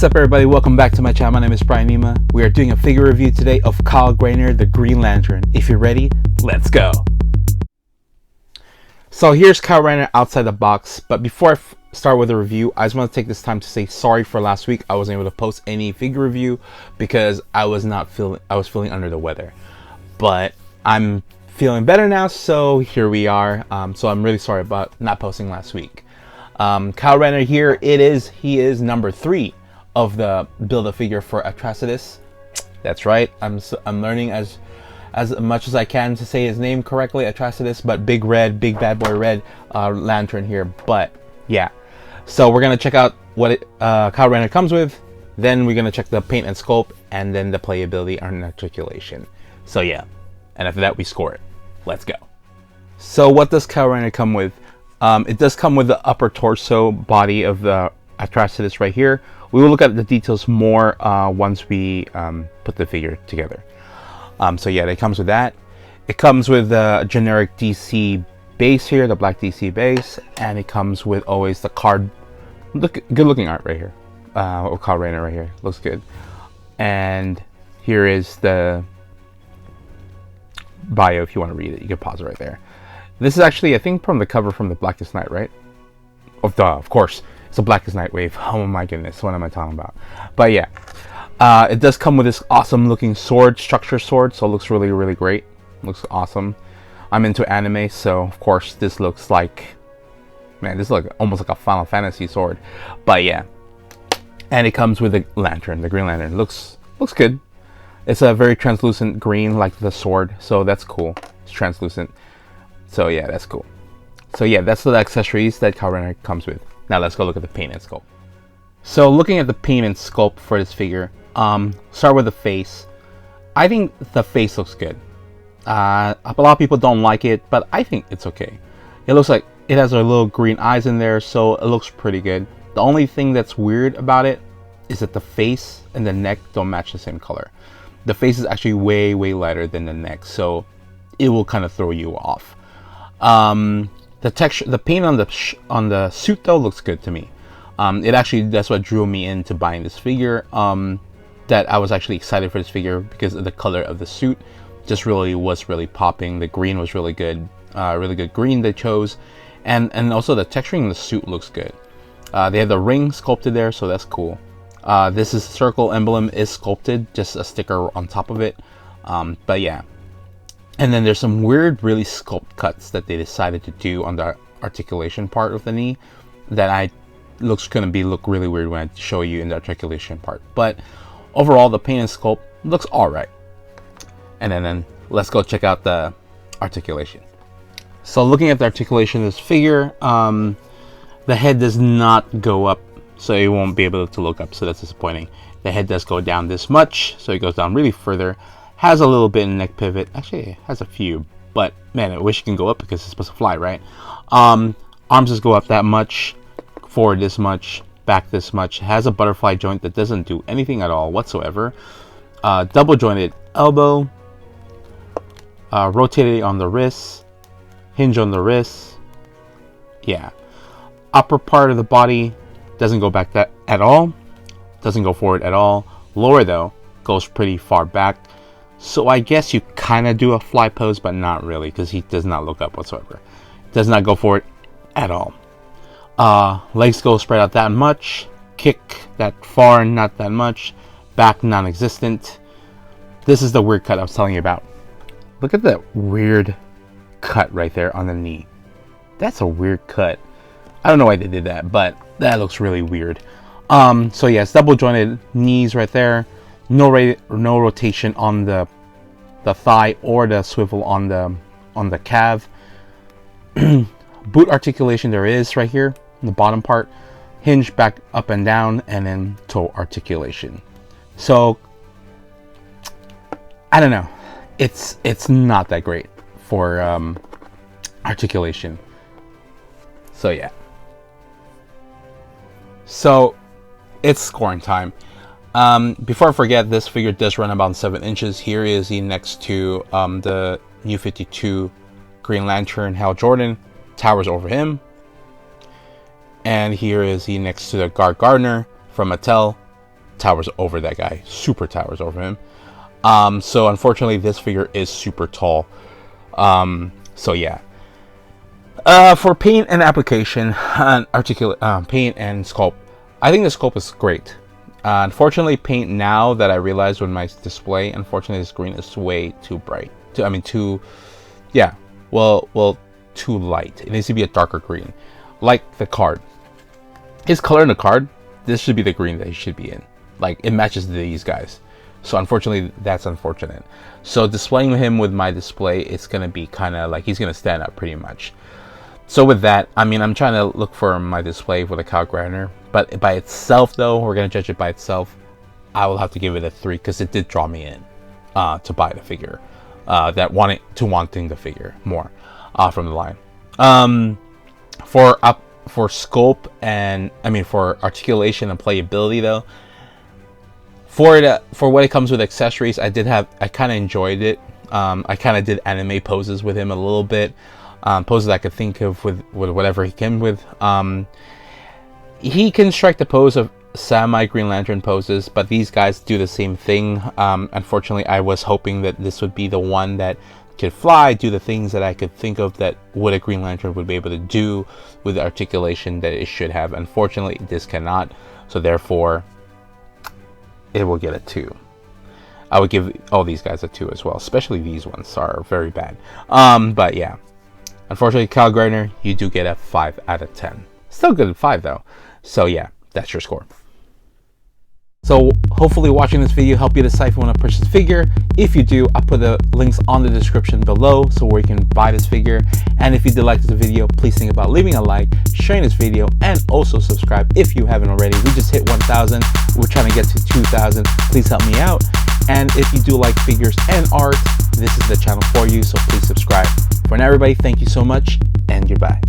What's up, everybody? Welcome back to my channel. My name is Brian Nima. We are doing a figure review today of Kyle Rayner, the Green Lantern. If you're ready, let's go. So here's Kyle Rayner outside the box, but before I start with the review, I just want to take this time to say sorry for last week. I wasn't able to post any figure review because I was feeling under the weather. But I'm feeling better now, so here we are. So I'm really sorry about not posting last week. Kyle Rayner here, he is number 3 of the Build-A-Figure for Atrocitus. That's right, I'm learning as much as I can to say his name correctly, Atrocitus, but big bad boy red lantern here. But yeah, so we're gonna check out what Kyle Rayner comes with, then we're gonna check the paint and sculpt, and then the playability and articulation. So yeah, and after that we score it. Let's go. So what does Kyle Rayner come with? It does come with the upper torso body of the Atrocitus right here. We will look at the details more once we put the figure together. So yeah, it comes with that. It comes with the generic DC base here, the black DC base, and it comes with always the card. Good looking art right here. Kyle Rayner right here, looks good. And here is the bio. If you want to read it, you can pause it right there. This is actually, I think, from the cover from the Blackest Night, right? Of course. It's a Blackest Night wave. Oh my goodness, what am I talking about? But yeah, it does come with this awesome looking sword, structure sword, so it looks really great. Looks awesome. I'm into anime, so of course this looks like, man, this looks almost like a Final Fantasy sword. But yeah, and it comes with the lantern, the Green Lantern. Looks good. It's a very translucent green like the sword, so that's cool. It's translucent. So yeah, that's cool. So yeah, that's the accessories that Kyle Rayner comes with. Now let's go look at the paint and sculpt. So looking at the paint and sculpt for this figure, start with the face. I think the face looks good. A lot of people don't like it, but I think it's okay. It looks like it has a little green eyes in there, so it looks pretty good. The only thing that's weird about it is that the face and the neck don't match the same color. The face is actually way lighter than the neck, so it will kind of throw you off. The texture, the paint on the suit though looks good to me. That's what drew me into buying this figure. That I was actually excited for this figure because of the color of the suit. Just was really popping. The green was really good green they chose, and also the texturing in the suit looks good. They have the ring sculpted there, so that's cool. This circle emblem is sculpted, just a sticker on top of it. But yeah. And then there's some weird, really sculpt cuts that they decided to do on the articulation part of the knee that looks gonna look really weird when I show you in the articulation part. But overall, the paint and sculpt looks alright. And then let's go check out the articulation. So looking at the articulation of this figure, the head does not go up, so you won't be able to look up, so that's disappointing. The head does go down this much, so it goes down really further. Has a little bit in neck pivot. Actually, it has a few, but man, I wish it can go up because it's supposed to fly, right? Arms just go up that much, forward this much, back this much. It has a butterfly joint that doesn't do anything at all whatsoever. Double jointed elbow, rotated on the wrist, hinge on the wrist. Yeah, upper part of the body doesn't go back at all, doesn't go forward at all. Lower though goes pretty far back. So I guess you kind of do a fly pose, but not really, because he does not look up whatsoever. Does not go forward at all. Legs go spread out that much. Kick that far, not that much. Back non-existent. This is the weird cut I was telling you about. Look at that weird cut right there on the knee. That's a weird cut. I don't know why they did that, but that looks really weird. So yes, double jointed knees right there. No rotation on the thigh or the swivel on the calf. Boot articulation there is right here in the bottom part. Hinge back up and down, and then toe articulation. So I don't know. It's not that great for articulation. So yeah. So it's scoring time. Before I forget, this figure does run about 7 inches. Here is he next to the New 52 Green Lantern Hal Jordan. Towers over him. And here is he next to the Guard Gardner from Mattel. towers over that guy. Super towers over him. So unfortunately, this figure is super tall. So yeah. For paint and application, and articulate paint and sculpt, I think the sculpt is great. Unfortunately, paint, now that I realize with my display, unfortunately this green is way too bright. Too light. It needs to be a darker green, like the card. His color in the card, this should be the green that he should be in. Like, it matches these guys. So unfortunately, that's unfortunate. So displaying him with my display, it's gonna be kind of like he's gonna stand up pretty much. So with that, I mean, I'm trying to look for my display with a Kyle Rayner, but by itself, though, we're gonna judge it by itself. I will have to give it a 3 because it did draw me in to buy the figure, wanting the figure more from the line. For scope and for articulation and playability, though, for what it comes with accessories, I kind of enjoyed it. I kind of did anime poses with him a little bit. Poses I could think of with whatever he came with. He can strike the pose of semi Green Lantern poses, but these guys do the same thing. Unfortunately, I was hoping that this would be the one that could fly, do the things that I could think of that a Green Lantern would be able to do with the articulation that it should have. Unfortunately, this cannot, so therefore it will get a 2. I would give all these guys a 2 as well, especially these ones are very bad. But yeah, unfortunately, Kyle Rayner, you do get a 5 out of 10. Still good at 5 though. So yeah, that's your score. So hopefully watching this video helped you decide if you want to purchase this figure. If you do, I'll put the links on the description below so where you can buy this figure. And if you did like this video, please think about leaving a like, sharing this video, and also subscribe if you haven't already. We just hit 1,000. We're trying to get to 2,000. Please help me out. And if you do like figures and art, this is the channel for you, so please subscribe. For now, everybody, thank you so much, and goodbye.